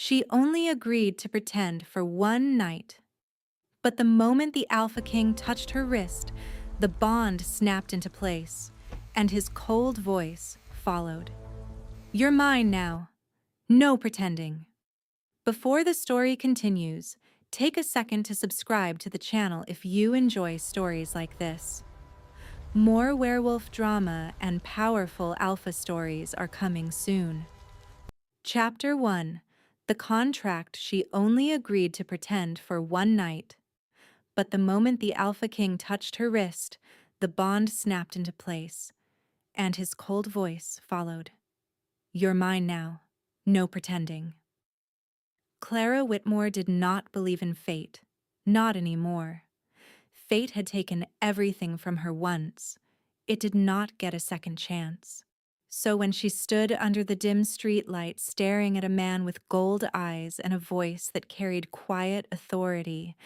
She only agreed to pretend for one night. But the moment the Alpha King touched her wrist, the bond snapped into place, and his cold voice followed. You're mine now. No pretending. Before the story continues, take a second to subscribe to the channel if you enjoy stories like this. More werewolf drama and powerful alpha stories are coming soon. Chapter 1. The contract she only agreed to pretend for one night. But the moment the Alpha King touched her wrist, the bond snapped into place, and his cold voice followed. You're mine now. No pretending. Clara Whitmore did not believe in fate. Not anymore. Fate had taken everything from her once. It did not get a second chance. So when she stood under the dim streetlight staring at a man with gold eyes and a voice that carried quiet authority,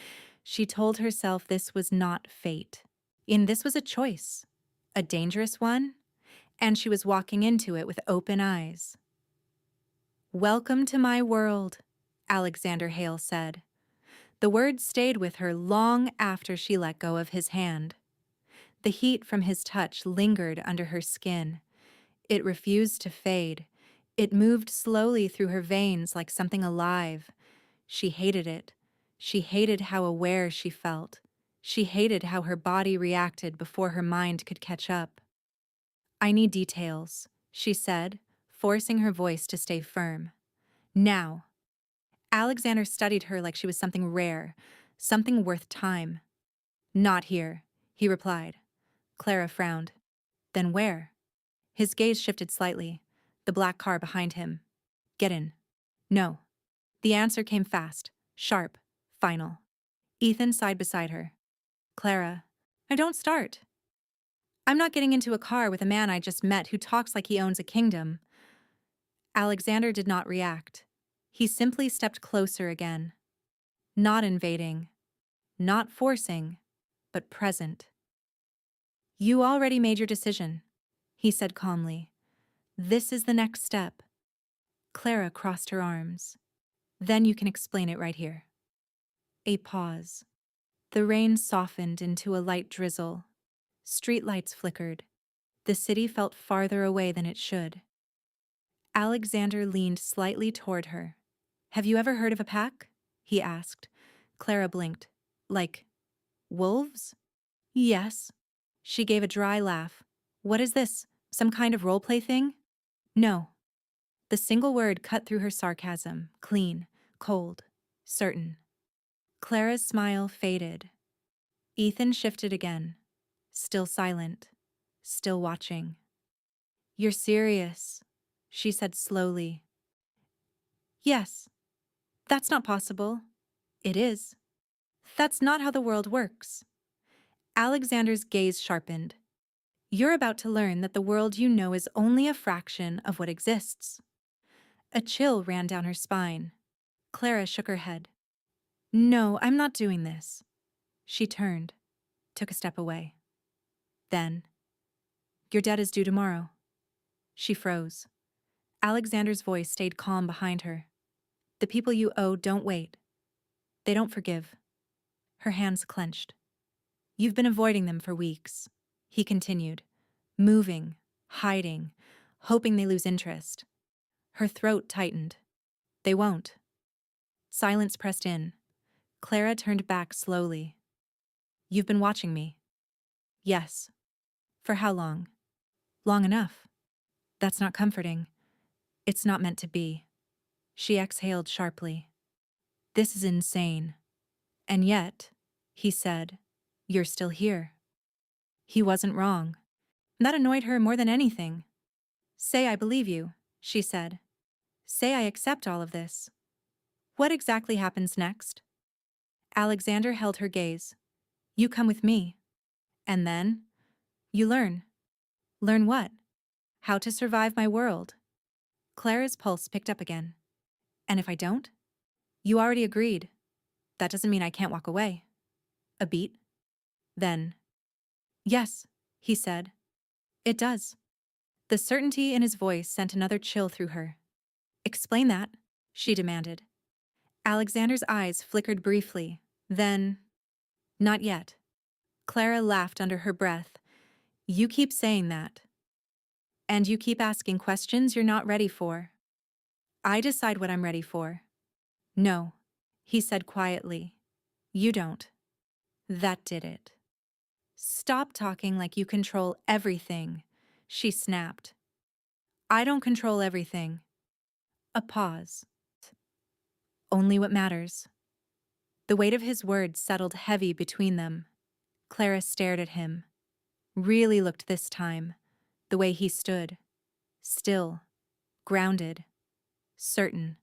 she told herself this was not fate. This was a choice, a dangerous one, and she was walking into it with open eyes. Welcome to my world, Alexander Hale said. The words stayed with her long after she let go of his hand. The heat from his touch lingered under her skin. It refused to fade. It moved slowly through her veins like something alive. She hated it. She hated how aware she felt. She hated how her body reacted before her mind could catch up. I need details, she said, forcing her voice to stay firm. Now. Alexander studied her like she was something rare, something worth time. Not here, he replied. Clara frowned. Then where? His gaze shifted slightly. The black car behind him. Get in. No. The answer came fast, sharp, final. Ethan sighed beside her. Clara, I don't start. I'm not getting into a car with a man I just met who talks like he owns a kingdom. Alexander did not react. He simply stepped closer again. Not invading, not forcing, but present. You already made your decision, he said calmly. This is the next step. Clara crossed her arms. Then you can explain it right here. A pause. The rain softened into a light drizzle. Streetlights flickered. The city felt farther away than it should. Alexander leaned slightly toward her. Have you ever heard of a pack? He asked. Clara blinked. Like wolves? Yes. She gave a dry laugh. What is this? Some kind of role-play thing? No. The single word cut through her sarcasm, clean, cold, certain. Clara's smile faded. Ethan shifted again, still silent, still watching. You're serious, she said slowly. Yes. That's not possible. It is. That's not how the world works. Alexander's gaze sharpened. You're about to learn that the world you know is only a fraction of what exists. A chill ran down her spine. Clara shook her head. No, I'm not doing this. She turned, took a step away. Then, your debt is due tomorrow. She froze. Alexander's voice stayed calm behind her. The people you owe don't wait. They don't forgive. Her hands clenched. You've been avoiding them for weeks, he continued, moving, hiding, hoping they lose interest. Her throat tightened. They won't. Silence pressed in. Clara turned back slowly. You've been watching me. Yes. For how long? Long enough. That's not comforting. It's not meant to be. She exhaled sharply. This is insane. And yet, he said, you're still here. He wasn't wrong. That annoyed her more than anything. Say I believe you, she said. Say I accept all of this. What exactly happens next? Alexander held her gaze. You come with me. And then? You learn. Learn what? How to survive my world. Clara's pulse picked up again. And if I don't? You already agreed. That doesn't mean I can't walk away. A beat? Then. Yes, he said. It does. The certainty in his voice sent another chill through her. Explain that, she demanded. Alexander's eyes flickered briefly. Then, not yet. Clara laughed under her breath. You keep saying that. And you keep asking questions you're not ready for. I decide what I'm ready for. No, he said quietly. You don't. That did it. Stop talking like you control everything, she snapped. I don't control everything. A pause. Only what matters. The weight of his words settled heavy between them. Clara stared at him. Really looked this time. The way he stood. Still. Grounded. Certain.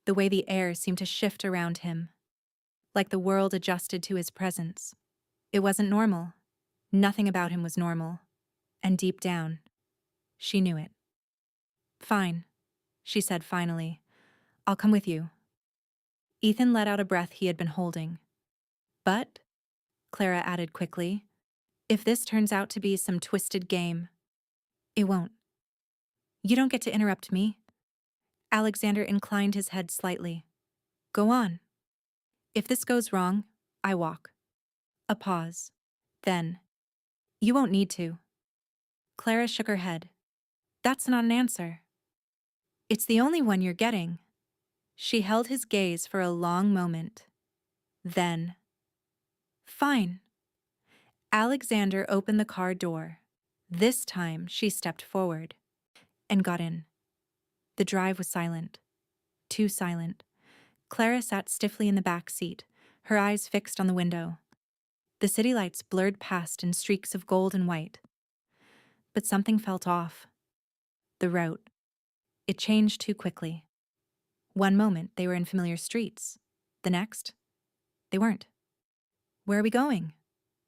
The way the air seemed to shift around him. Like the world adjusted to his presence. It wasn't normal. Nothing about him was normal. And deep down, she knew it. Fine, she said finally. I'll come with you. Ethan let out a breath he had been holding. But, Clara added quickly, if this turns out to be some twisted game, it won't. You don't get to interrupt me. Alexander inclined his head slightly. Go on. If this goes wrong, I walk. A pause. Then, you won't need to. Clara shook her head. That's not an answer. It's the only one you're getting. She held his gaze for a long moment. Then, fine. Alexander opened the car door. This time she stepped forward and got in. The drive was silent. Too silent. Clara sat stiffly in the back seat, her eyes fixed on the window. The city lights blurred past in streaks of gold and white. But something felt off. The route. It changed too quickly. One moment they were in familiar streets. The next, they weren't. Where are we going?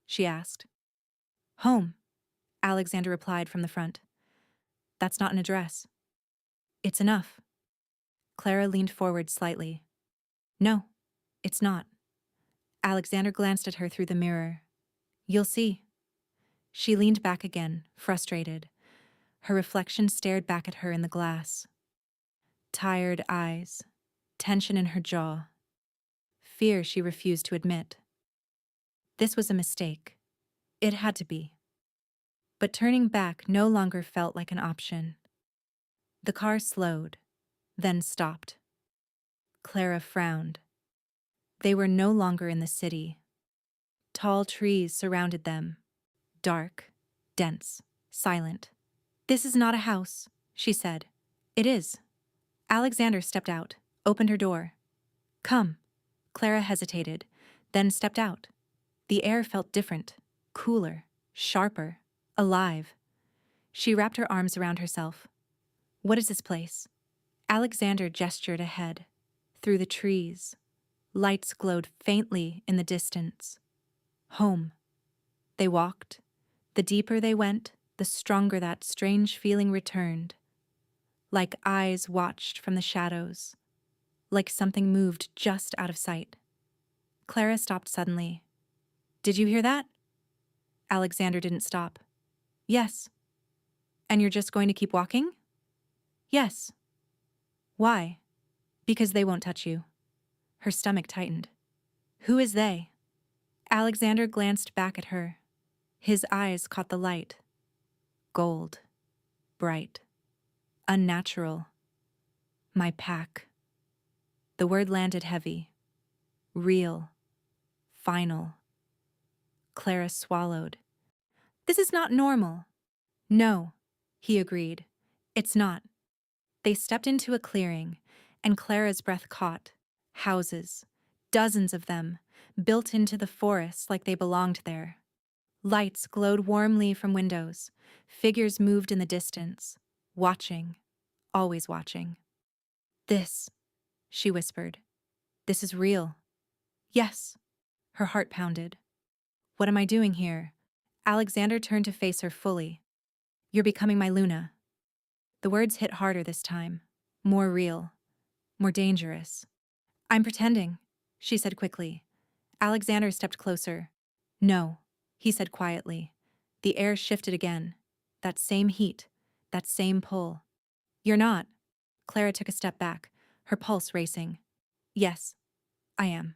She asked. Home, Alexander replied from the front. That's not an address. It's enough. Clara leaned forward slightly. No, it's not. Alexander glanced at her through the mirror. You'll see. She leaned back again, frustrated. Her reflection stared back at her in the glass. Tired eyes, tension in her jaw. Fear she refused to admit. This was a mistake. It had to be. But turning back no longer felt like an option. The car slowed, then stopped. Clara frowned. They were no longer in the city. Tall trees surrounded them. Dark, dense, silent. This is not a house, she said. It is. Alexander stepped out, opened her door. Come. Clara hesitated, then stepped out. The air felt different, cooler, sharper, alive. She wrapped her arms around herself. What is this place? Alexander gestured ahead, through the trees. Lights glowed faintly in the distance. Home. They walked. The deeper they went, the stronger that strange feeling returned. Like eyes watched from the shadows. Like something moved just out of sight. Clara stopped suddenly. Did you hear that? Alexander didn't stop. Yes. And you're just going to keep walking? Yes. Why? Because they won't touch you. Her stomach tightened. Who is they? Alexander glanced back at her. His eyes caught the light. Gold. Bright. Unnatural. My pack. The word landed heavy. Real. Final. Clara swallowed. This is not normal. No, he agreed. It's not. They stepped into a clearing, and Clara's breath caught. Houses. Dozens of them, built into the forest like they belonged there. Lights glowed warmly from windows. Figures moved in the distance. Watching. Always watching. This, she whispered. This is real. Yes. Her heart pounded. What am I doing here? Alexander turned to face her fully. You're becoming my Luna. The words hit harder this time. More real. More dangerous. I'm pretending, she said quickly. Alexander stepped closer. No, he said quietly. The air shifted again. That same heat. That same pull. You're not. Clara took a step back, her pulse racing. Yes, I am.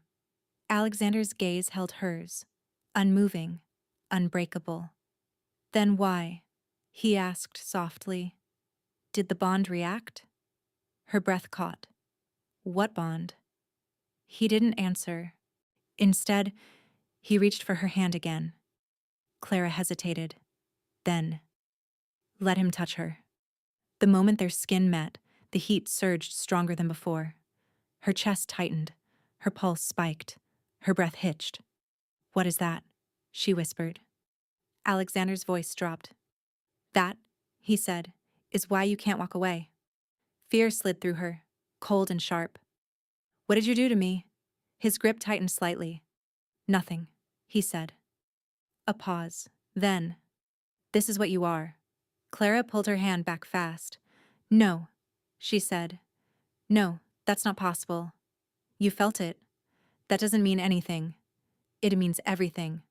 Alexander's gaze held hers, unmoving, unbreakable. Then why? He asked softly. Did the bond react? Her breath caught. What bond? He didn't answer. Instead, he reached for her hand again. Clara hesitated. Then, let him touch her. The moment their skin met, the heat surged stronger than before. Her chest tightened, her pulse spiked, her breath hitched. What is that? She whispered. Alexander's voice dropped. That, he said, is why you can't walk away. Fear slid through her, cold and sharp. What did you do to me? His grip tightened slightly. Nothing, he said. A pause. Then, this is what you are. Clara pulled her hand back fast. No, she said. No, that's not possible. You felt it. That doesn't mean anything. It means everything.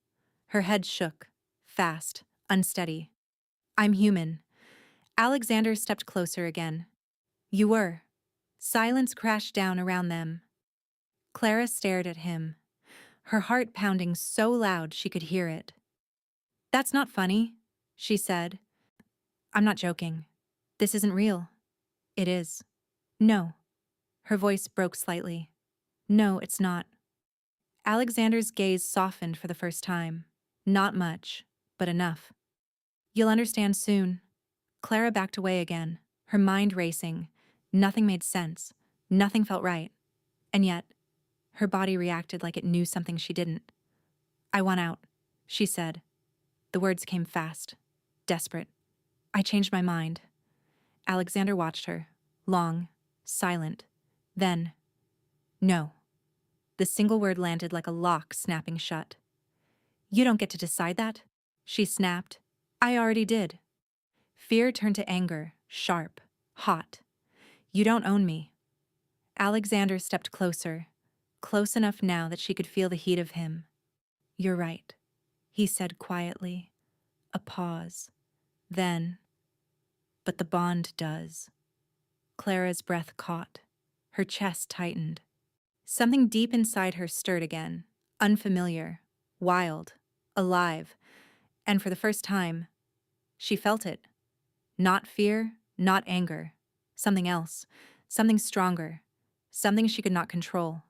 Her head shook, fast, unsteady. I'm human. Alexander stepped closer again. You were. Silence crashed down around them. Clara stared at him, her heart pounding so loud she could hear it. That's not funny, she said. I'm not joking. This isn't real. It is. No. Her voice broke slightly. No, it's not. Alexander's gaze softened for the first time. Not much, but enough. You'll understand soon. Clara backed away again, her mind racing. Nothing made sense. Nothing felt right. And yet, her body reacted like it knew something she didn't. I want out, she said. The words came fast, desperate. I changed my mind. Alexander watched her, long, silent. Then, no. The single word landed like a lock snapping shut. You don't get to decide that, she snapped. I already did. Fear turned to anger, sharp, hot. You don't own me. Alexander stepped closer, close enough now that she could feel the heat of him. You're right, he said quietly. A pause. Then, but the bond does. Clara's breath caught. Her chest tightened. Something deep inside her stirred again, unfamiliar, wild, alive, and for the first time, she felt it. Not fear, not anger. Something else, something stronger, something she could not control.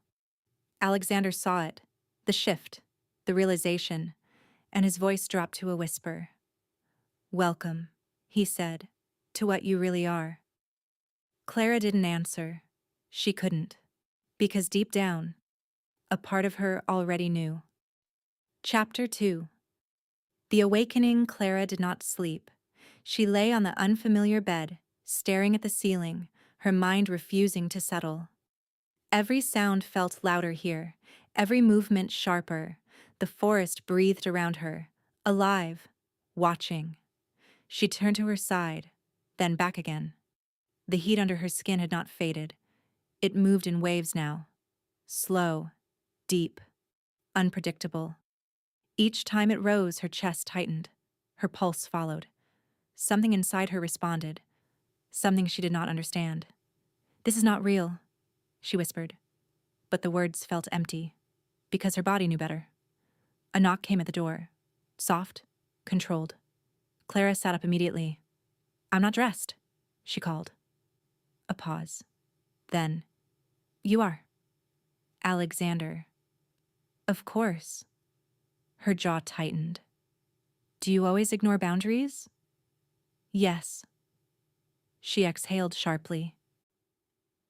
Alexander saw it, the shift, the realization, and his voice dropped to a whisper. Welcome, he said, to what you really are. Clara didn't answer. She couldn't. Because deep down, a part of her already knew. Chapter 2. The awakening. Clara did not sleep. She lay on the unfamiliar bed, staring at the ceiling, her mind refusing to settle. Every sound felt louder here, every movement sharper. The forest breathed around her, alive, watching. She turned to her side, then back again. The heat under her skin had not faded. It moved in waves now. Slow, deep, unpredictable. Each time it rose, her chest tightened. Her pulse followed. Something inside her responded. Something she did not understand. This is not real, she whispered. But the words felt empty, because her body knew better. A knock came at the door. Soft, controlled. Clara sat up immediately. I'm not dressed, she called. A pause. Then, you are. Alexander. Of course. Her jaw tightened. Do you always ignore boundaries? Yes. She exhaled sharply.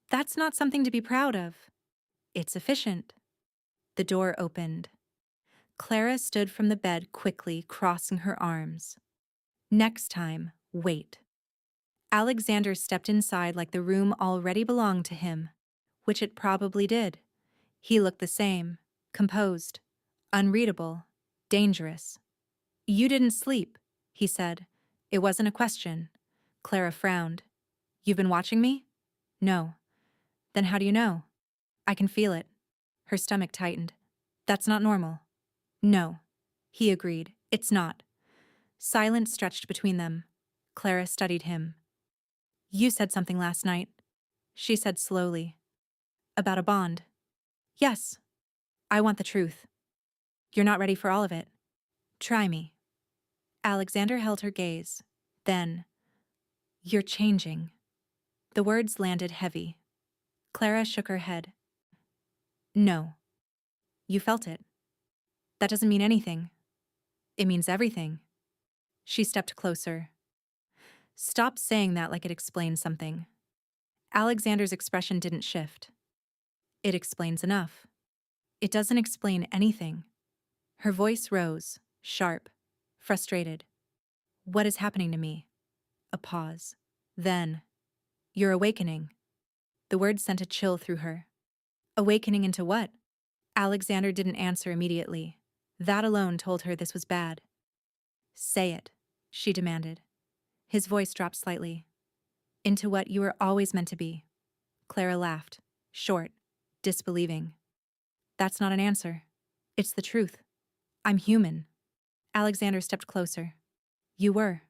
That's not something to be proud of. It's efficient. The door opened. Clara stood from the bed quickly, crossing her arms. Next time, wait. Alexander stepped inside like the room already belonged to him, which it probably did. He looked the same, composed, unreadable, dangerous. You didn't sleep, he said. It wasn't a question. Clara frowned. You've been watching me? No. Then how do you know? I can feel it. Her stomach tightened. That's not normal. No, he agreed. It's not. Silence stretched between them. Clara studied him. You said something last night, she said slowly. About a bond. Yes, I want the truth. You're not ready for all of it. Try me. Alexander held her gaze. Then, you're changing. The words landed heavy. Clara shook her head. No. You felt it. That doesn't mean anything. It means everything. She stepped closer. Stop saying that like it explains something. Alexander's expression didn't shift. It explains enough. It doesn't explain anything. Her voice rose, sharp, frustrated. What is happening to me? A pause. Then, you're awakening. The words sent a chill through her. Awakening into what? Alexander didn't answer immediately. That alone told her this was bad. Say it, she demanded. His voice dropped slightly. Into what you were always meant to be. Clara laughed, short, disbelieving. That's not an answer. It's the truth. I'm human. Alexander stepped closer. You were.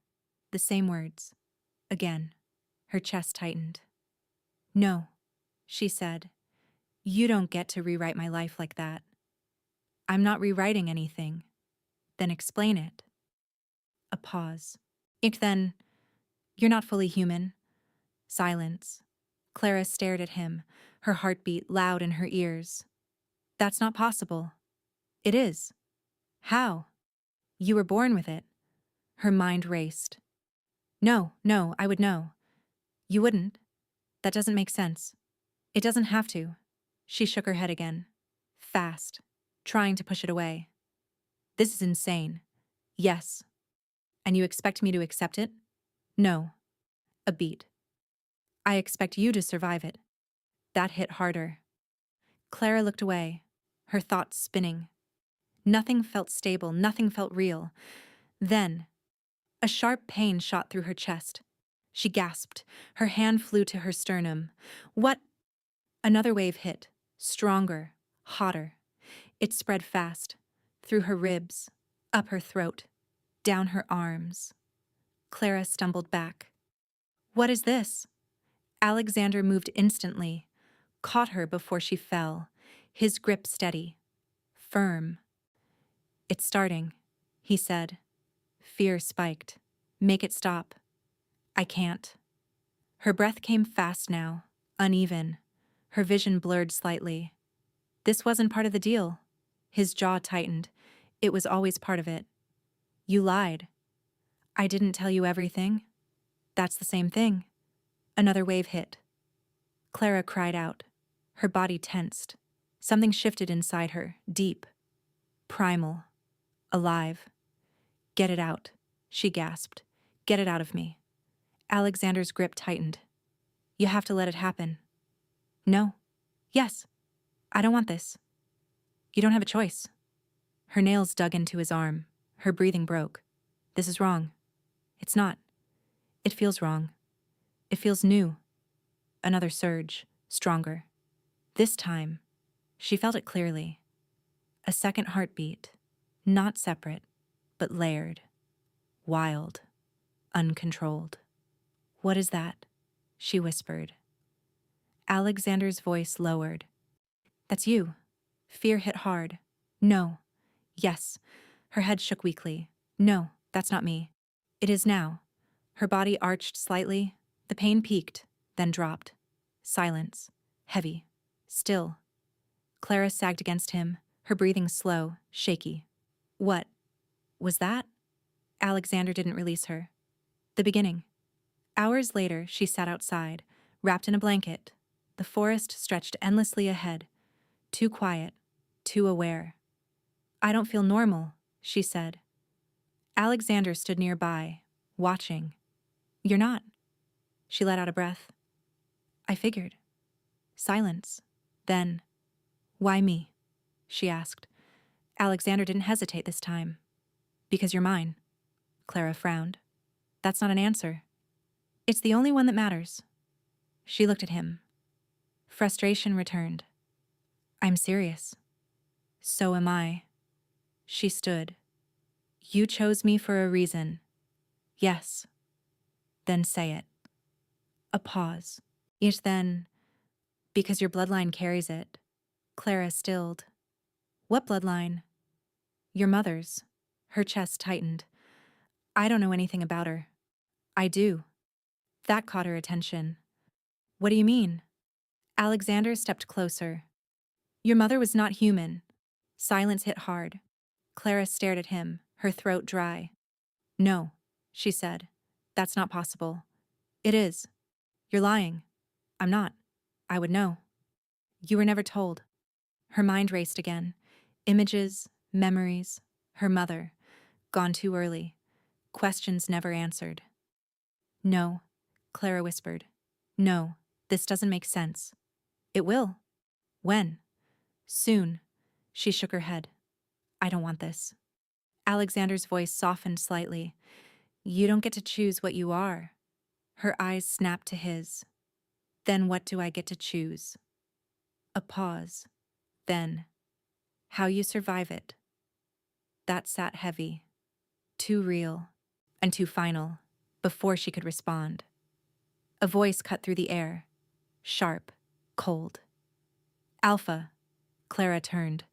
The same words. Again. Her chest tightened. No, she said. You don't get to rewrite my life like that. I'm not rewriting anything. Then explain it. A pause. Then, you're not fully human. Silence. Clara stared at him, her heartbeat loud in her ears. That's not possible. It is. How? You were born with it. Her mind raced. No, I would know. You wouldn't. That doesn't make sense. It doesn't have to. She shook her head again. Fast, trying to push it away. This is insane. Yes. And you expect me to accept it? No. A beat. I expect you to survive it. That hit harder. Clara looked away, her thoughts spinning. Nothing felt stable, nothing felt real. Then, a sharp pain shot through her chest. She gasped. Her hand flew to her sternum. What? Another wave hit, stronger, hotter. It spread fast, through her ribs, up her throat, down her arms. Clara stumbled back. What is this? Alexander moved instantly, caught her before she fell, his grip steady, firm. It's starting, he said. Fear spiked. Make it stop. I can't. Her breath came fast now, uneven. Her vision blurred slightly. This wasn't part of the deal. His jaw tightened. It was always part of it. You lied. I didn't tell you everything. That's the same thing. Another wave hit. Clara cried out. Her body tensed. Something shifted inside her, deep, primal, alive. Get it out, she gasped. Get it out of me. Alexander's grip tightened. You have to let it happen. No. Yes. I don't want this. You don't have a choice. Her nails dug into his arm. Her breathing broke. This is wrong. It's not. It feels wrong. It feels new. Another surge, stronger. This time, she felt it clearly. A second heartbeat, not separate, but layered. Wild. Uncontrolled. What is that? She whispered. Alexander's voice lowered. That's you. Fear hit hard. No. Yes. Her head shook weakly. No, that's not me. It is now. Her body arched slightly. The pain peaked, then dropped. Silence. Heavy. Still. Clara sagged against him, her breathing slow, shaky. What was that? Alexander didn't release her. The beginning. Hours later, she sat outside, wrapped in a blanket. The forest stretched endlessly ahead. Too quiet, too aware. I don't feel normal, she said. Alexander stood nearby, watching. You're not. She let out a breath. I figured. Silence. Then, why me? She asked. Alexander didn't hesitate this time. Because you're mine. Clara frowned. That's not an answer. It's the only one that matters. She looked at him. Frustration returned. I'm serious. So am I. She stood. You chose me for a reason. Yes. Then say it. A pause. Then, because your bloodline carries it. Clara stilled. What bloodline? Your mother's. Her chest tightened. I don't know anything about her. I do. That caught her attention. What do you mean? Alexander stepped closer. Your mother was not human. Silence hit hard. Clara stared at him, her throat dry. No, she said. That's not possible. It is. You're lying. I'm not. I would know. You were never told. Her mind raced again. Images, memories, her mother, gone too early. Questions never answered. No, Clara whispered. No, this doesn't make sense. It will. When? Soon. She shook her head. I don't want this. Alexander's voice softened slightly. You don't get to choose what you are. Her eyes snapped to his. Then what do I get to choose? A pause. Then, how you survive it. That sat heavy, too real, and too final, before she could respond. A voice cut through the air, sharp, cold. Alpha. Clara turned.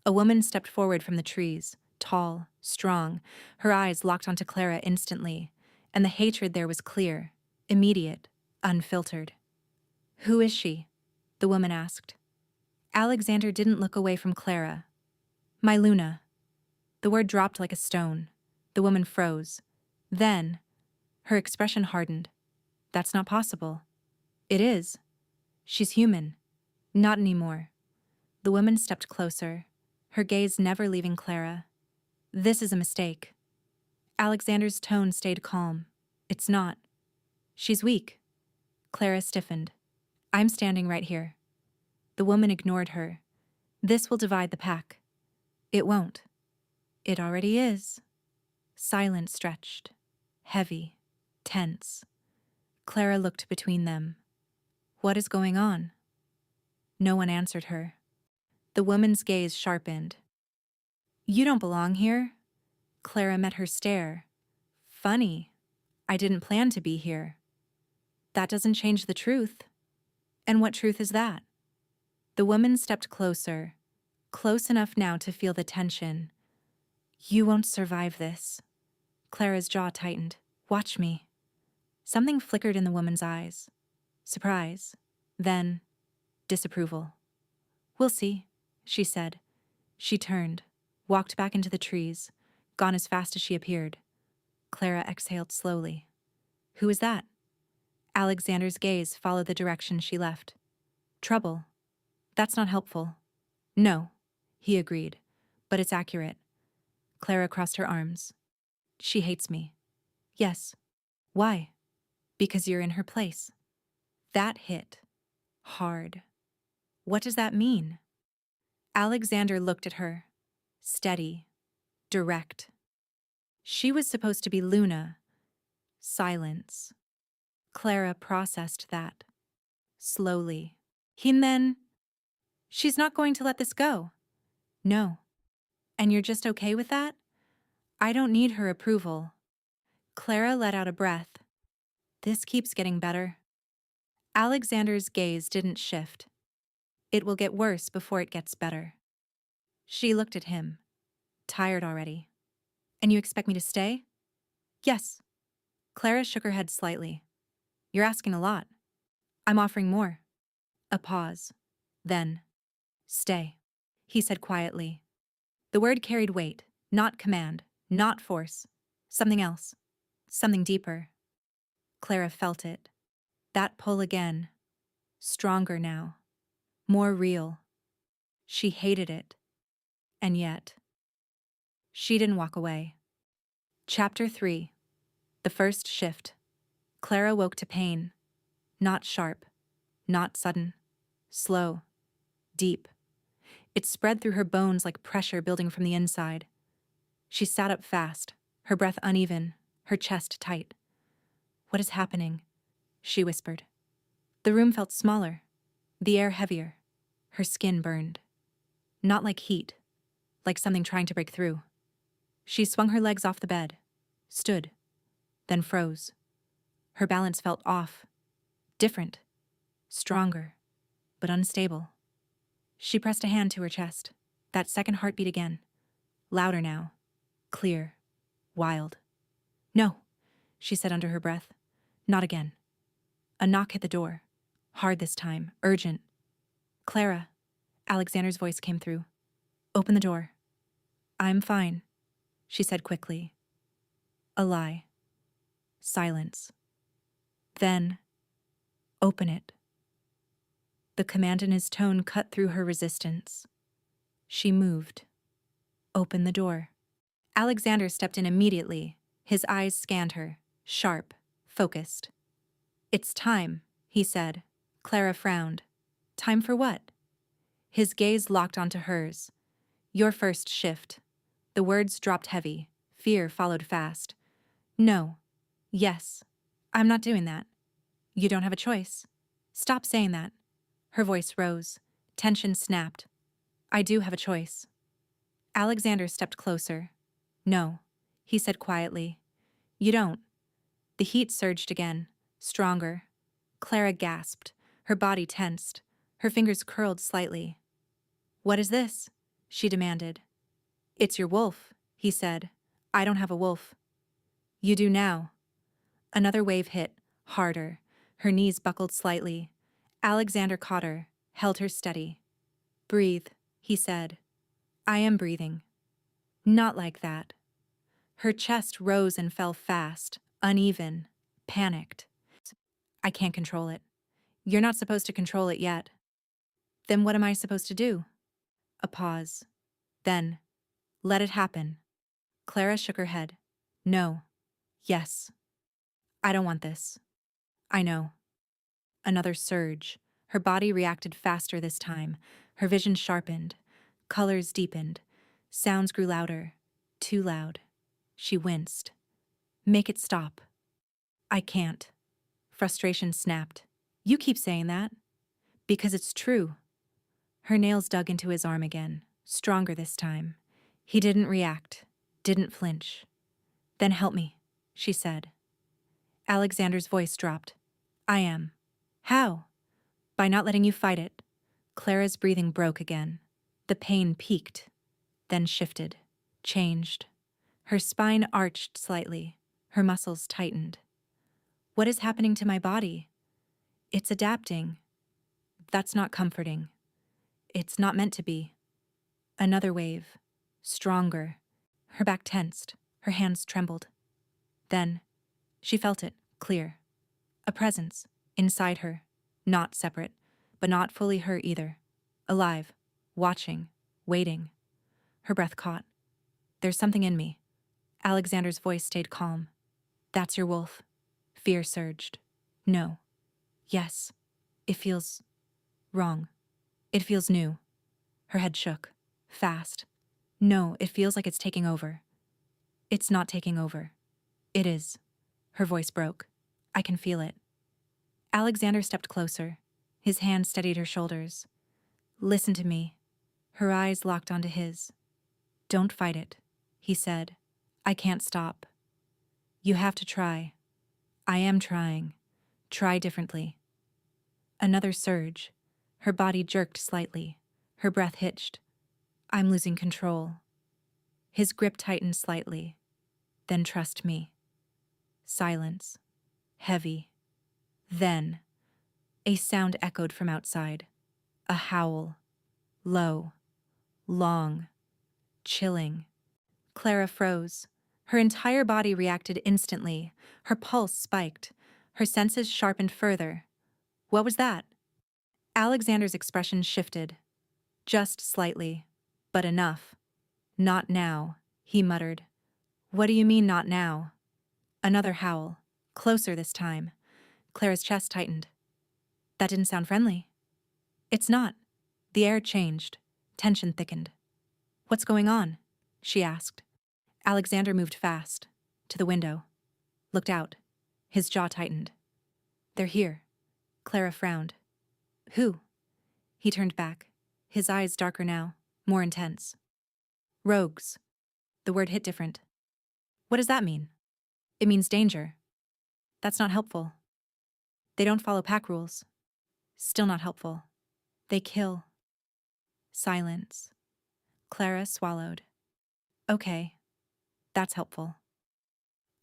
A woman stepped forward from the trees, tall, strong. Her eyes locked onto Clara instantly, and the hatred there was clear, immediate, unfiltered. Who is she? The woman asked. Alexander didn't look away from Clara. My Luna. The word dropped like a stone. The woman froze. Then, her expression hardened. That's not possible. It is. She's human. Not anymore. The woman stepped closer, her gaze never leaving Clara. This is a mistake. Alexander's tone stayed calm. It's not. She's weak. Clara stiffened. I'm standing right here. The woman ignored her. This will divide the pack. It won't. It already is. Silence stretched. Heavy. Tense. Clara looked between them. What is going on? No one answered her. The woman's gaze sharpened. You don't belong here. Clara met her stare. Funny. I didn't plan to be here. That doesn't change the truth. And what truth is that? The woman stepped closer, close enough now to feel the tension. You won't survive this. Clara's jaw tightened. Watch me. Something flickered in the woman's eyes. Surprise. Then, disapproval. We'll see, she said. She turned, walked back into the trees, gone as fast as she appeared. Clara exhaled slowly. Who is that? Alexander's gaze followed the direction she left. Trouble. That's not helpful. No, he agreed, but it's accurate. Clara crossed her arms. She hates me. Yes. Why? Because you're in her place. That hit. Hard. What does that mean? Alexander looked at her. Steady. Direct. She was supposed to be Luna. Silence. Clara processed that. Slowly. Then, she's not going to let this go. No. And you're just okay with that? I don't need her approval. Clara let out a breath. This keeps getting better. Alexander's gaze didn't shift. It will get worse before it gets better. She looked at him. Tired already. And you expect me to stay? Yes. Clara shook her head slightly. You're asking a lot. I'm offering more. A pause. Then, stay, he said quietly. The word carried weight, not command, not force. Something else. Something deeper. Clara felt it. That pull again. Stronger now. More real. She hated it. And yet, she didn't walk away. Chapter 3. The first shift. Clara woke to pain. Not sharp. Not sudden. Slow. Deep. It spread through her bones like pressure building from the inside. She sat up fast, her breath uneven, her chest tight. What is happening? She whispered. The room felt smaller, the air heavier. Her skin burned. Not like heat, like something trying to break through. She swung her legs off the bed, stood, then froze. Her balance felt off, different, stronger, but unstable. She pressed a hand to her chest. That second heartbeat again. Louder now. Clear. Wild. No, she said under her breath. Not again. A knock hit the door. Hard this time. Urgent. Clara. Alexander's voice came through. Open the door. I'm fine, she said quickly. A lie. Silence. Then, open it. The command in his tone cut through her resistance. She moved. Open the door. Alexander stepped in immediately. His eyes scanned her, sharp, focused. It's time, he said. Clara frowned. Time for what? His gaze locked onto hers. Your first shift. The words dropped heavy. Fear followed fast. No. Yes. I'm not doing that. You don't have a choice. Stop saying that. Her voice rose. Tension snapped. I do have a choice. Alexander stepped closer. No, he said quietly. You don't. The heat surged again, stronger. Clara gasped. Her body tensed. Her fingers curled slightly. What is this? She demanded. It's your wolf, he said. I don't have a wolf. You do now. Another wave hit, harder. Her knees buckled slightly. Alexander caught her, held her steady. Breathe, he said. I am breathing. Not like that. Her chest rose and fell fast, uneven, panicked. I can't control it. You're not supposed to control it yet. Then what am I supposed to do? A pause. Then, let it happen. Clara shook her head. No. Yes. I don't want this. I know. Another surge. Her body reacted faster this time. Her vision sharpened. Colors deepened. Sounds grew louder. Too loud. She winced. Make it stop. I can't. Frustration snapped. You keep saying that. Because it's true. Her nails dug into his arm again, stronger this time. He didn't react, didn't flinch. Then help me, she said. Alexander's voice dropped. I am. How? By not letting you fight it. Clara's breathing broke again. The pain peaked, then shifted, changed. Her spine arched slightly, her muscles tightened. What is happening to my body? It's adapting. That's not comforting. It's not meant to be. Another wave, stronger. Her back tensed, her hands trembled. Then, she felt it, clear. A presence, inside her, not separate, but not fully her either. Alive, watching, waiting. Her breath caught. There's something in me. Alexander's voice stayed calm. That's your wolf. Fear surged. No. Yes. It feels wrong. It feels new. Her head shook. Fast. No, it feels like it's taking over. It's not taking over. It is. Her voice broke. I can feel it. Alexander stepped closer. His hand steadied her shoulders. Listen to me. Her eyes locked onto his. Don't fight it, he said. I can't stop. You have to try. I am trying. Try differently. Another surge. Her body jerked slightly. Her breath hitched. I'm losing control. His grip tightened slightly. Then trust me. Silence. Heavy. Then, a sound echoed from outside. A howl. Low. Long. Chilling. Clara froze. Her entire body reacted instantly. Her pulse spiked. Her senses sharpened further. What was that? Alexander's expression shifted. Just slightly. But enough. Not now, he muttered. What do you mean, not now? Another howl. Closer this time. Clara's chest tightened. That didn't sound friendly. It's not. The air changed. Tension thickened. What's going on? She asked. Alexander moved fast. To the window. Looked out. His jaw tightened. They're here. Clara frowned. Who? He turned back. His eyes darker now. More intense. Rogues. The word hit different. What does that mean? It means danger. That's not helpful. They don't follow pack rules. Still not helpful. They kill. Silence. Clara swallowed. Okay, that's helpful.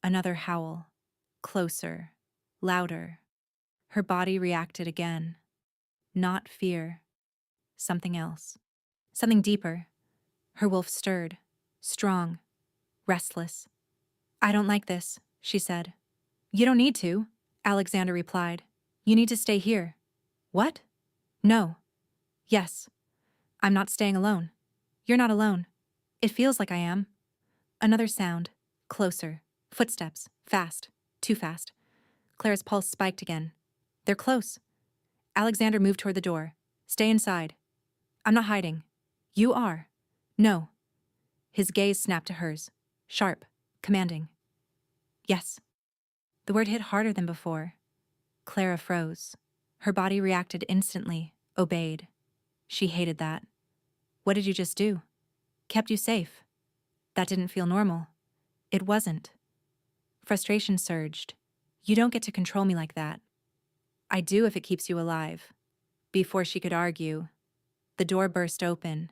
Another howl. Closer. Louder. Her body reacted again. Not fear. Something else. Something deeper. Her wolf stirred. Strong. Restless. I don't like this, she said. You don't need to, Alexander replied. You need to stay here. What? No. Yes. I'm not staying alone. You're not alone. It feels like I am. Another sound. Closer. Footsteps. Fast. Too fast. Clara's pulse spiked again. They're close. Alexander moved toward the door. Stay inside. I'm not hiding. You are. No. His gaze snapped to hers. Sharp. Commanding. Yes. The word hit harder than before. Clara froze. Her body reacted instantly, obeyed. She hated that. What did you just do? Kept you safe. That didn't feel normal. It wasn't. Frustration surged. You don't get to control me like that. I do if it keeps you alive. Before she could argue, the door burst open.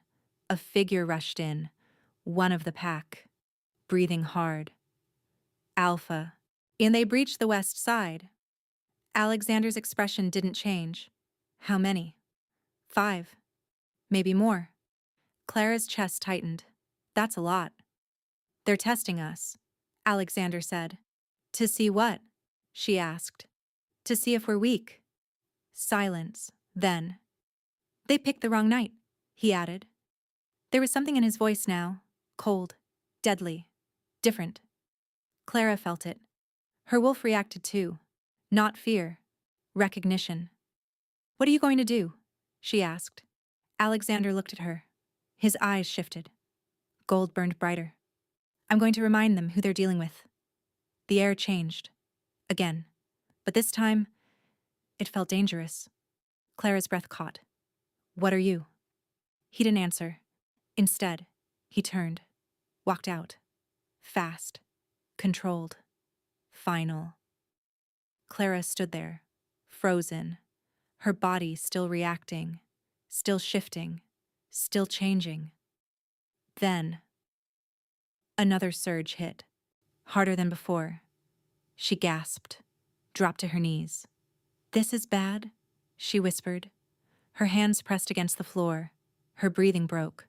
A figure rushed in, one of the pack, breathing hard. Alpha. And they breached the west side. Alexander's expression didn't change. How many? 5. Maybe more. Clara's chest tightened. That's a lot. They're testing us, Alexander said. To see what? She asked. To see if we're weak. Silence. Then. They picked the wrong night, he added. There was something in his voice now. Cold. Deadly. Different. Clara felt it. Her wolf reacted too. Not fear. Recognition. What are you going to do? She asked. Alexander looked at her. His eyes shifted. Gold burned brighter. I'm going to remind them who they're dealing with. The air changed. Again. But this time, it felt dangerous. Clara's breath caught. What are you? He didn't answer. Instead, he turned. Walked out. Fast. Controlled. Final. Clara stood there. Frozen. Her body still reacting. Still shifting. Still changing. Then, another surge hit. Harder than before. She gasped. Dropped to her knees. This is bad, she whispered. Her hands pressed against the floor. Her breathing broke.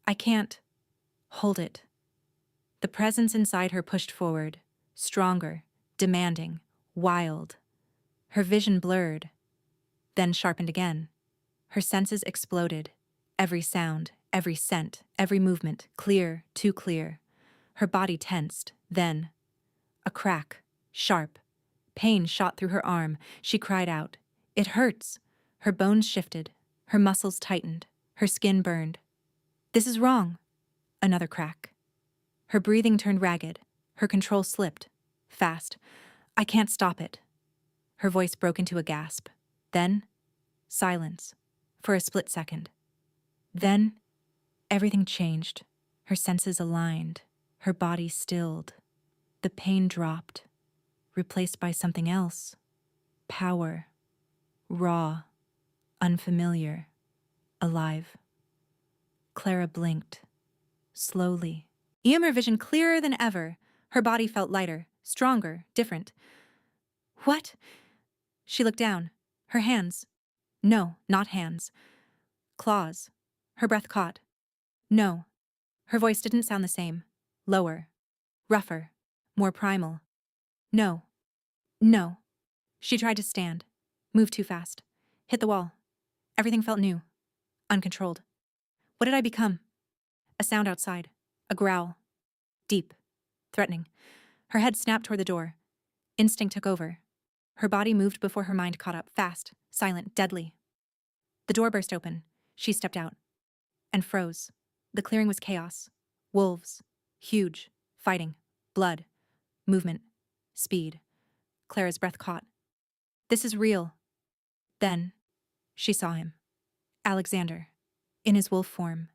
I can't. Hold it. The presence inside her pushed forward. Stronger. Demanding. Wild. Her vision blurred. Then sharpened again. Her senses exploded. Every sound, every scent, every movement, clear, too clear. Her body tensed. Then, a crack. Sharp. Pain shot through her arm. She cried out. It hurts. Her bones shifted. Her muscles tightened. Her skin burned. This is wrong. Another crack. Her breathing turned ragged. Her control slipped. Fast. I can't stop it. Her voice broke into a gasp. Then, silence. For a split second. Then, everything changed. Her senses aligned. Her body stilled. The pain dropped. Replaced by something else. Power. Raw. Unfamiliar. Alive. Clara blinked. Slowly. EMR vision clearer than ever. Her body felt lighter, stronger, different. What? She looked down. Her hands. No, not hands. Claws. Her breath caught. No. Her voice didn't sound the same. Lower. Rougher. More primal. No. No. She tried to stand. Moved too fast. Hit the wall. Everything felt new. Uncontrolled. What did I become? A sound outside. A growl. Deep. Threatening. Her head snapped toward the door. Instinct took over. Her body moved before her mind caught up. Fast. Silent. Deadly. The door burst open. She stepped out. And froze. The clearing was chaos. Wolves. Huge. Fighting. Blood. Movement. Speed. Clara's breath caught. This is real. Then, she saw him. Alexander. In his wolf form.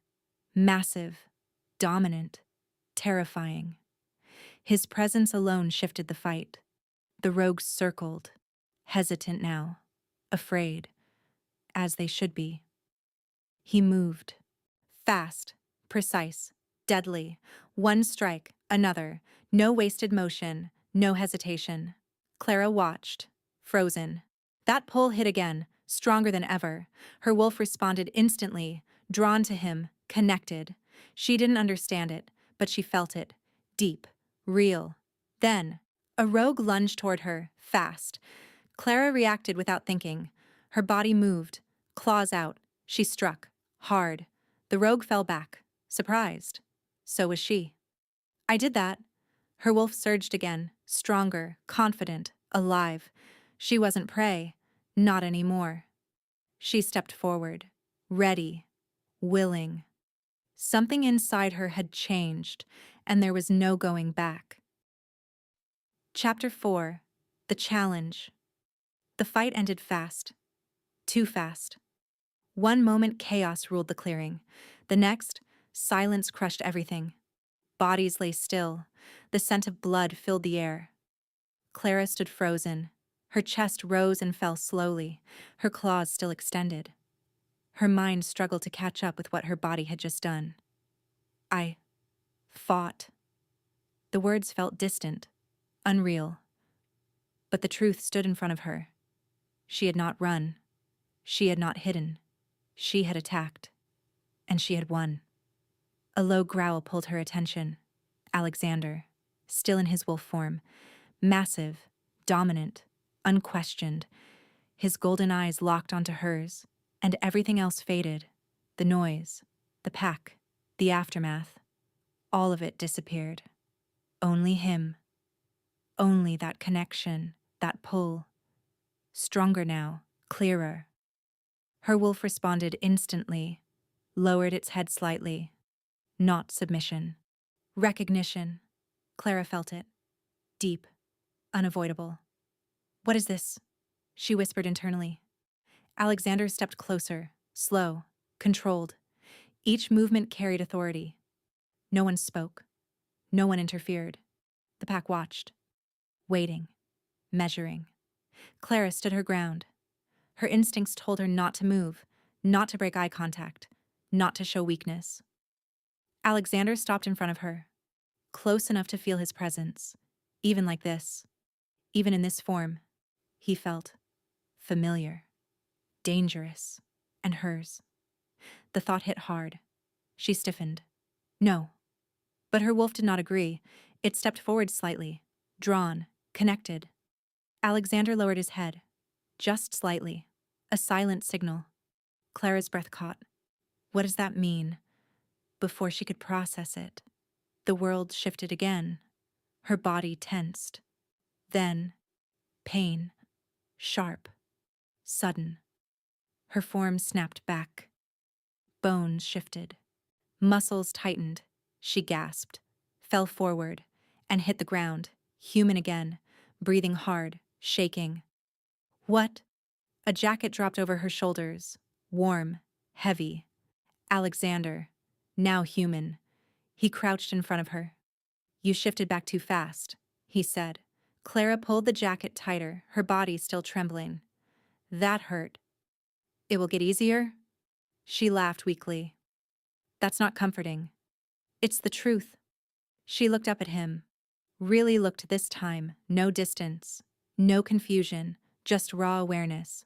Massive. Dominant. Terrifying. His presence alone shifted the fight. The rogues circled. Hesitant now. Afraid. As they should be. He moved. Fast, precise, deadly. One strike, another. No wasted motion, no hesitation. Clara watched, frozen. That pull hit again, stronger than ever. Her wolf responded instantly, drawn to him, connected. She didn't understand it, but she felt it. Deep, real. Then, a rogue lunged toward her, fast. Clara reacted without thinking. Her body moved, claws out. She struck, hard. The rogue fell back, surprised. So was she. I did that. Her wolf surged again, stronger, confident, alive. She wasn't prey, not anymore. She stepped forward, ready, willing. Something inside her had changed, and there was no going back. Chapter 4. The Challenge. The fight ended fast. Too fast. One moment chaos ruled the clearing. The next, silence crushed everything. Bodies lay still. The scent of blood filled the air. Clara stood frozen. Her chest rose and fell slowly, her claws still extended. Her mind struggled to catch up with what her body had just done. I fought. The words felt distant, unreal. But the truth stood in front of her. She had not run. She had not hidden. She had attacked. And she had won. A low growl pulled her attention. Alexander, still in his wolf form, massive, dominant, unquestioned. His golden eyes locked onto hers, and everything else faded. The noise, the pack, the aftermath. All of it disappeared. Only him. Only that connection, that pull. Stronger now, clearer. Her wolf responded instantly, lowered its head slightly. Not submission. Recognition. Clara felt it. Deep. Unavoidable. What is this? She whispered internally. Alexander stepped closer, slow, controlled. Each movement carried authority. No one spoke. No one interfered. The pack watched, waiting, measuring. Clara stood her ground. Her instincts told her not to move, not to break eye contact, not to show weakness. Alexander stopped in front of her, close enough to feel his presence. Even like this, even in this form, he felt familiar, dangerous, and hers. The thought hit hard. She stiffened. No. But her wolf did not agree. It stepped forward slightly, drawn, connected. Alexander lowered his head, just slightly, a silent signal. Clara's breath caught. What does that mean? Before she could process it, the world shifted again. Her body tensed. Then, pain, sharp, sudden. Her form snapped back. Bones shifted. Muscles tightened. She gasped, fell forward, and hit the ground, human again, breathing hard, shaking. What? A jacket dropped over her shoulders, warm, heavy. Alexander, now human. He crouched in front of her. You shifted back too fast, he said. Clara pulled the jacket tighter, her body still trembling. That hurt. It will get easier? She laughed weakly. That's not comforting. It's the truth. She looked up at him. Really looked this time, no distance, no confusion, just raw awareness.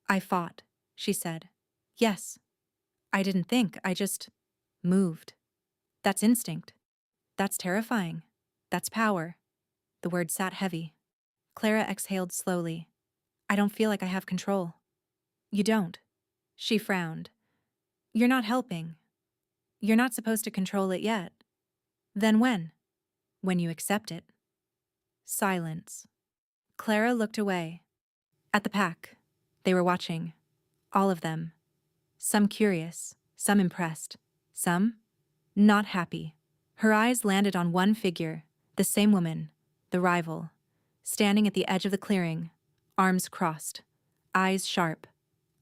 I fought, she said. Yes. I didn't think, I just moved. That's instinct. That's terrifying. That's power. The word sat heavy. Clara exhaled slowly. I don't feel like I have control. You don't. She frowned. You're not helping. You're not supposed to control it yet. Then when? When you accept it. Silence. Clara looked away. At the pack. They were watching. All of them. Some curious, some impressed, some not happy. Her eyes landed on one figure, the same woman, the rival, standing at the edge of the clearing, arms crossed, eyes sharp,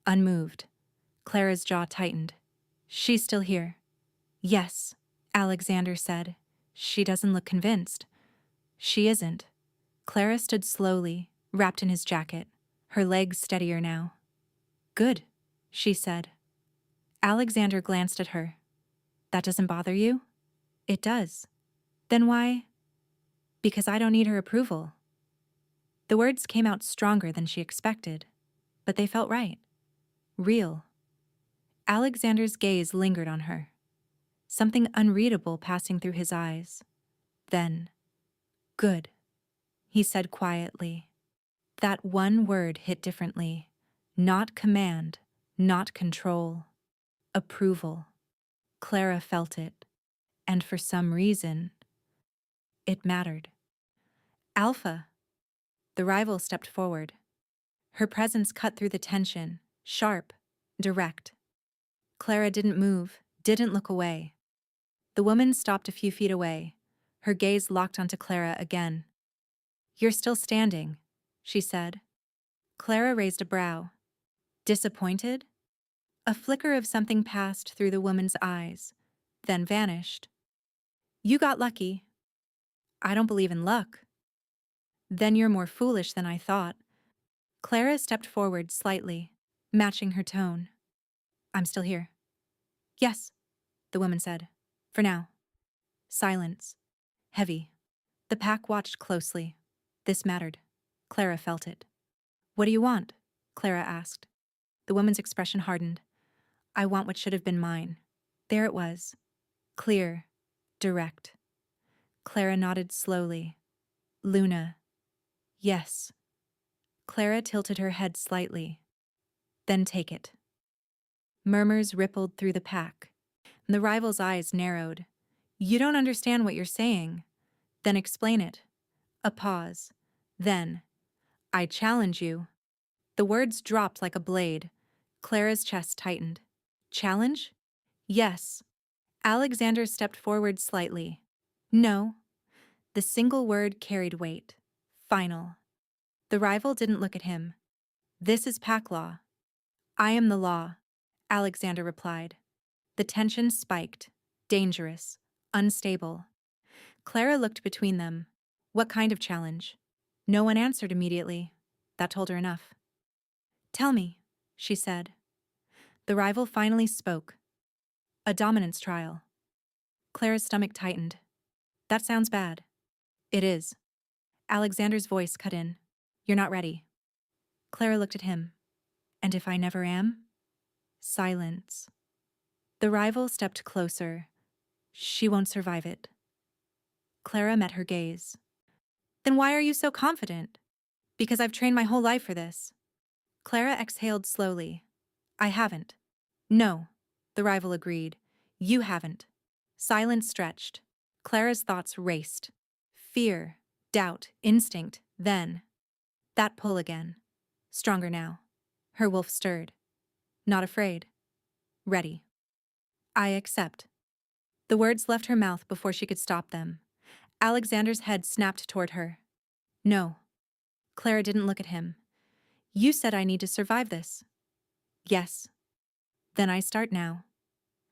unmoved. Clara's jaw tightened. She's still here. Yes, Alexander said. She doesn't look convinced. She isn't. Clara stood slowly, wrapped in his jacket, her legs steadier now. Good, she said. Alexander glanced at her. That doesn't bother you? It does. Then why? Because I don't need her approval. The words came out stronger than she expected, but they felt right. Real. Alexander's gaze lingered on her, something unreadable passing through his eyes. Then, good, he said quietly. That one word hit differently. Not command, not control. Approval. Clara felt it, and for some reason, it mattered. Alpha. The rival stepped forward. Her presence cut through the tension, sharp, direct. Clara didn't move, didn't look away. The woman stopped a few feet away, her gaze locked onto Clara again. You're still standing, she said. Clara raised a brow. Disappointed? A flicker of something passed through the woman's eyes, then vanished. You got lucky. I don't believe in luck. Then you're more foolish than I thought. Clara stepped forward slightly, matching her tone. I'm still here. Yes, the woman said. For now. Silence. Heavy. The pack watched closely. This mattered. Clara felt it. What do you want? Clara asked. The woman's expression hardened. I want what should have been mine. There it was. Clear. Direct. Clara nodded slowly. Luna. Yes. Clara tilted her head slightly. Then take it. Murmurs rippled through the pack. The rival's eyes narrowed. You don't understand what you're saying. Then explain it. A pause. Then, I challenge you. The words dropped like a blade. Clara's chest tightened. Challenge? Yes. Alexander stepped forward slightly. No. The single word carried weight. Final. The rival didn't look at him. This is pack law. I am the law, Alexander replied. The tension spiked. Dangerous. Unstable. Clara looked between them. What kind of challenge? No one answered immediately. That told her enough. Tell me, she said. The rival finally spoke. A dominance trial. Clara's stomach tightened. That sounds bad. It is. Alexander's voice cut in. You're not ready. Clara looked at him. And if I never am? Silence. The rival stepped closer. She won't survive it. Clara met her gaze. Then why are you so confident? Because I've trained my whole life for this. Clara exhaled slowly. I haven't. No, the rival agreed. You haven't. Silence stretched. Clara's thoughts raced. Fear, doubt, instinct, then. That pull again. Stronger now. Her wolf stirred. Not afraid. Ready. I accept. The words left her mouth before she could stop them. Alexander's head snapped toward her. No. Clara didn't look at him. You said I need to survive this. Yes. Then I start now.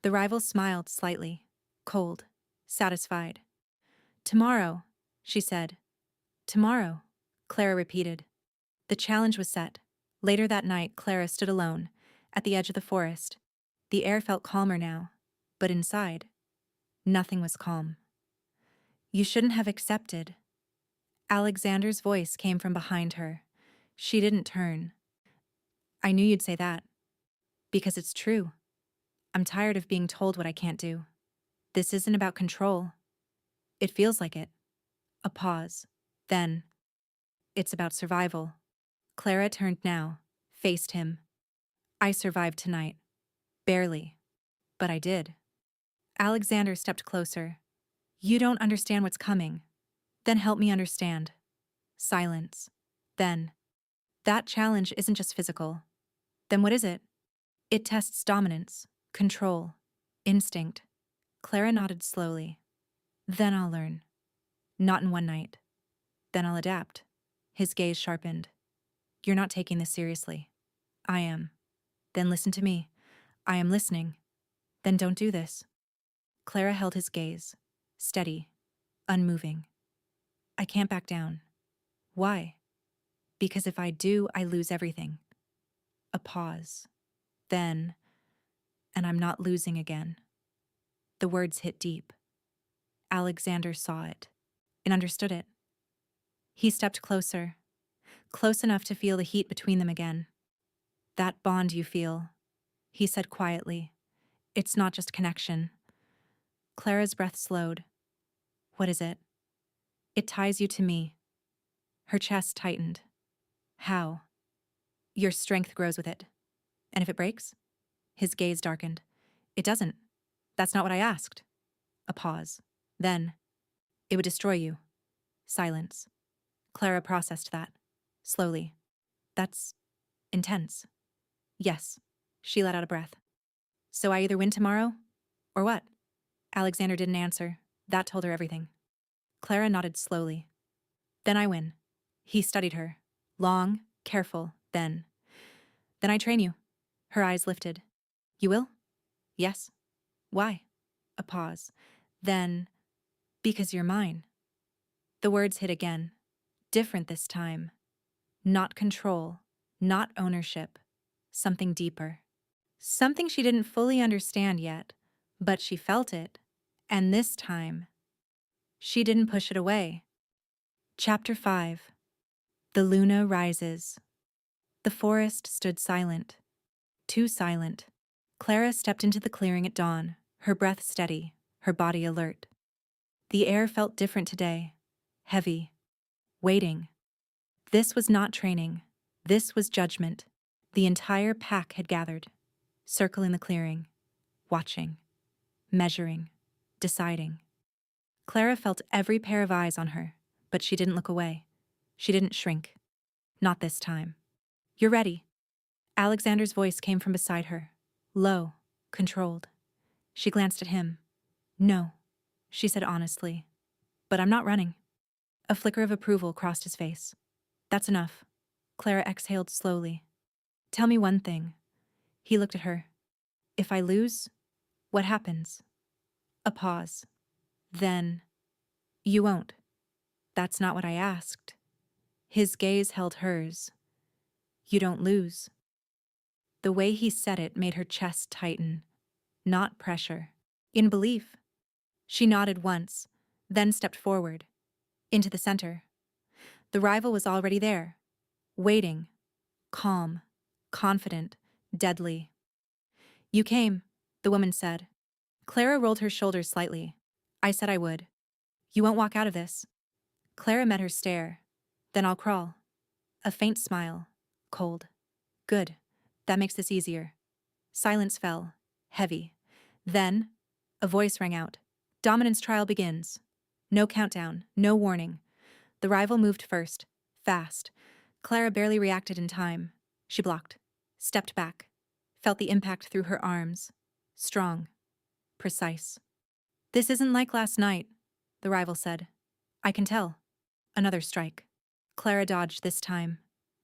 The rival smiled slightly, cold, satisfied. Tomorrow, she said. Tomorrow, Clara repeated. The challenge was set. Later that night, Clara stood alone, at the edge of the forest. The air felt calmer now, but inside, nothing was calm. You shouldn't have accepted. Alexander's voice came from behind her. She didn't turn. I knew you'd say that. Because it's true. I'm tired of being told what I can't do. This isn't about control. It feels like it. A pause. Then, it's about survival. Clara turned now, faced him. I survived tonight. Barely. But I did. Alexander stepped closer. You don't understand what's coming. Then help me understand. Silence. Then, that challenge isn't just physical. Then what is it? It tests dominance, control, instinct. Clara nodded slowly. Then I'll learn. Not in one night. Then I'll adapt. His gaze sharpened. You're not taking this seriously. I am. Then listen to me. I am listening. Then don't do this. Clara held his gaze. Steady. Unmoving. I can't back down. Why? Because if I do, I lose everything. A pause. Then, and I'm not losing again. The words hit deep. Alexander saw it and understood it. He stepped closer, close enough to feel the heat between them again. That bond you feel, he said quietly. It's not just connection. Clara's breath slowed. What is it? It ties you to me. Her chest tightened. How? Your strength grows with it. And if it breaks? His gaze darkened. It doesn't. That's not what I asked. A pause. Then, it would destroy you. Silence. Clara processed that. Slowly. That's intense. Yes. She let out a breath. So I either win tomorrow, or what? Alexander didn't answer. That told her everything. Clara nodded slowly. Then I win. He studied her. Long, careful, then. Then I train you. Her eyes lifted. You will? Yes. Why? A pause. Then, because you're mine. The words hit again. Different this time. Not control, not ownership. Something deeper. Something she didn't fully understand yet, but she felt it. And this time, she didn't push it away. Chapter 5. The Luna Rises. The forest stood silent. Too silent. Clara stepped into the clearing at dawn, her breath steady, her body alert. The air felt different today. Heavy. Waiting. This was not training. This was judgment. The entire pack had gathered, circling the clearing, watching, measuring, deciding. Clara felt every pair of eyes on her, but she didn't look away. She didn't shrink. Not this time. You're ready. Alexander's voice came from beside her, low, controlled. She glanced at him. No, she said honestly. But I'm not running. A flicker of approval crossed his face. That's enough. Clara exhaled slowly. Tell me one thing. He looked at her. If I lose, what happens? A pause. Then, you won't. That's not what I asked. His gaze held hers. You don't lose. The way he said it made her chest tighten. Not pressure. In belief. She nodded once, then stepped forward. Into the center. The rival was already there. Waiting. Calm. Confident. Deadly. You came, the woman said. Clara rolled her shoulders slightly. I said I would. You won't walk out of this. Clara met her stare. Then I'll crawl. A faint smile. Cold. Good. That makes this easier. Silence fell. Heavy. Then, a voice rang out. Dominance trial begins. No countdown. No warning. The rival moved first. Fast. Clara barely reacted in time. She blocked. Stepped back. Felt the impact through her arms. Strong. Precise. This isn't like last night, the rival said. I can tell. Another strike. Clara dodged this time.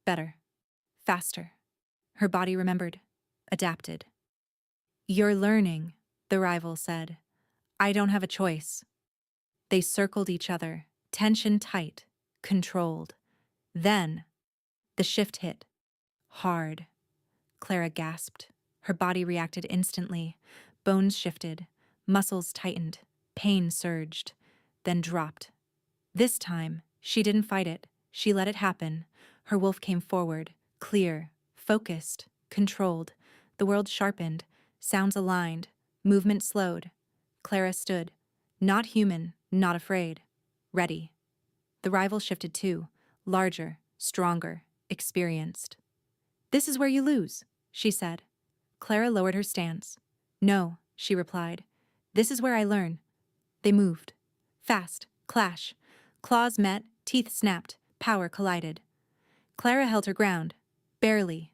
Better. Faster. Her body remembered. Adapted. You're learning, the rival said. I don't have a choice. They circled each other, tension tight, controlled. Then, the shift hit. Hard. Clara gasped. Her body reacted instantly. Bones shifted. Muscles tightened. Pain surged. Then dropped. This time, she didn't fight it. She let it happen. Her wolf came forward. Clear. Focused. Controlled. The world sharpened. Sounds aligned. Movement slowed. Clara stood. Not human. Not afraid. Ready. The rival shifted too. Larger. Stronger. Experienced. This is where you lose, she said. Clara lowered her stance. No, she replied. This is where I learn. They moved. Fast. Clash. Claws met. Teeth snapped. Power collided. Clara held her ground. Barely.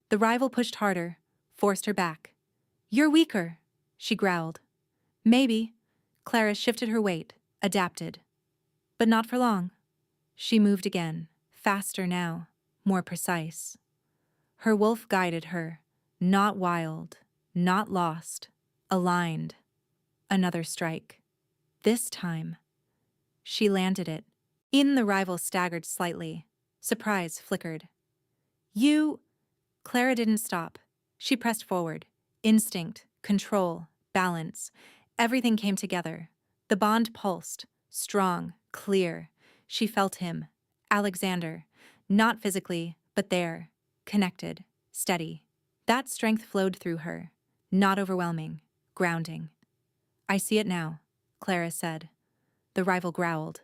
The rival pushed harder. Forced her back. You're weaker, she growled. Maybe. Clara shifted her weight. Adapted. But not for long. She moved again. Faster now. More precise. Her wolf guided her. Not wild. Not lost. Aligned. Another strike. This time. She landed it. In the rival staggered slightly. Surprise flickered. You... Clara didn't stop. She pressed forward. Instinct, control, balance. Everything came together. The bond pulsed, strong, clear. She felt him, Alexander, not physically, but there, connected, steady. That strength flowed through her, not overwhelming, grounding. I see it now, Clara said. The rival growled.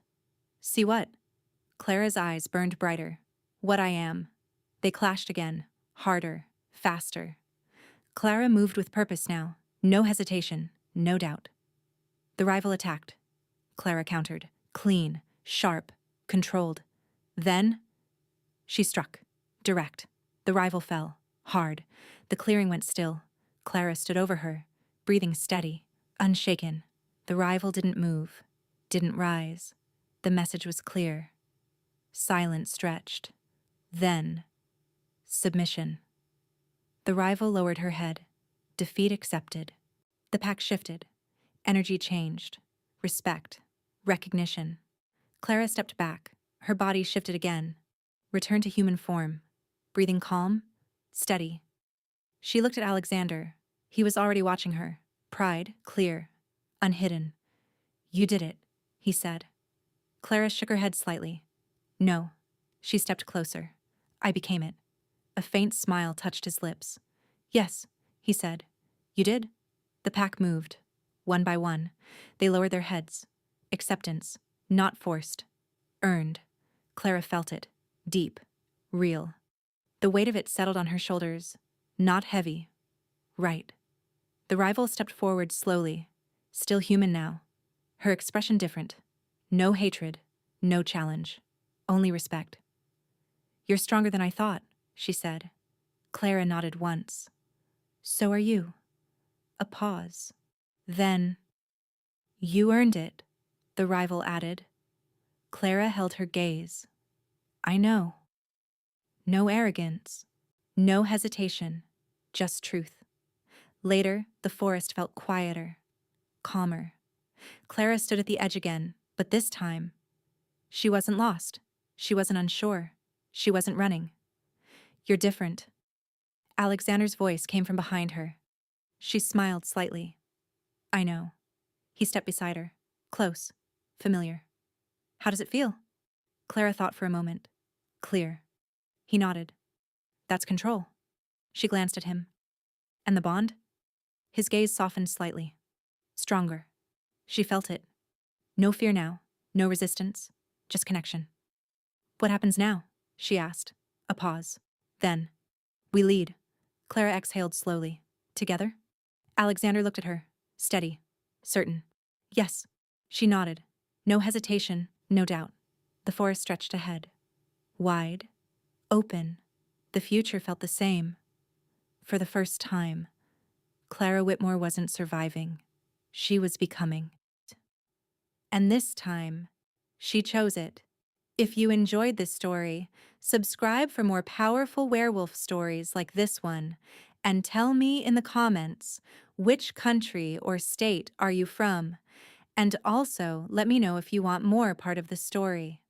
See what? Clara's eyes burned brighter. What I am. They clashed again, harder, faster. Clara moved with purpose now, no hesitation, no doubt. The rival attacked. Clara countered, clean, sharp, controlled. Then, she struck, direct. The rival fell, hard. The clearing went still. Clara stood over her, breathing steady, unshaken. The rival didn't move, didn't rise. The message was clear. Silence stretched. Then, submission. The rival lowered her head. Defeat accepted. The pack shifted. Energy changed. Respect. Recognition. Clara stepped back. Her body shifted again. Returned to human form. Breathing calm, steady. She looked at Alexander. He was already watching her. Pride, clear, unhidden. You did it, he said. Clara shook her head slightly. No. She stepped closer. I became it. A faint smile touched his lips. Yes, he said. You did? The pack moved. One by one, they lowered their heads. Acceptance, not forced. Earned. Clara felt it. Deep. Real. The weight of it settled on her shoulders. Not heavy. Right. The rival stepped forward slowly. Still human now. Her expression different. No hatred. No challenge. Only respect. You're stronger than I thought, she said. Clara nodded once. So are you. A pause. Then, you earned it, the rival added. Clara held her gaze. I know. No arrogance. No hesitation. Just truth. Later, the forest felt quieter, calmer. Clara stood at the edge again, but this time, she wasn't lost. She wasn't unsure. She wasn't running. You're different. Alexander's voice came from behind her. She smiled slightly. I know. He stepped beside her. Close. Familiar. How does it feel? Clara thought for a moment. Clear. He nodded. That's control. She glanced at him. And the bond? His gaze softened slightly. Stronger. She felt it. No fear now. No resistance. Just connection. What happens now? She asked. A pause. Then, we lead. Clara exhaled slowly. Together? Alexander looked at her. Steady. Certain. Yes. She nodded. No hesitation, no doubt. The forest stretched ahead. Wide. Open. The future felt the same. For the first time, Clara Whitmore wasn't surviving. She was becoming. And this time, she chose it. If you enjoyed this story, subscribe for more powerful werewolf stories like this one, and tell me in the comments, which country or state are you from? And also, let me know if you want more part of the story.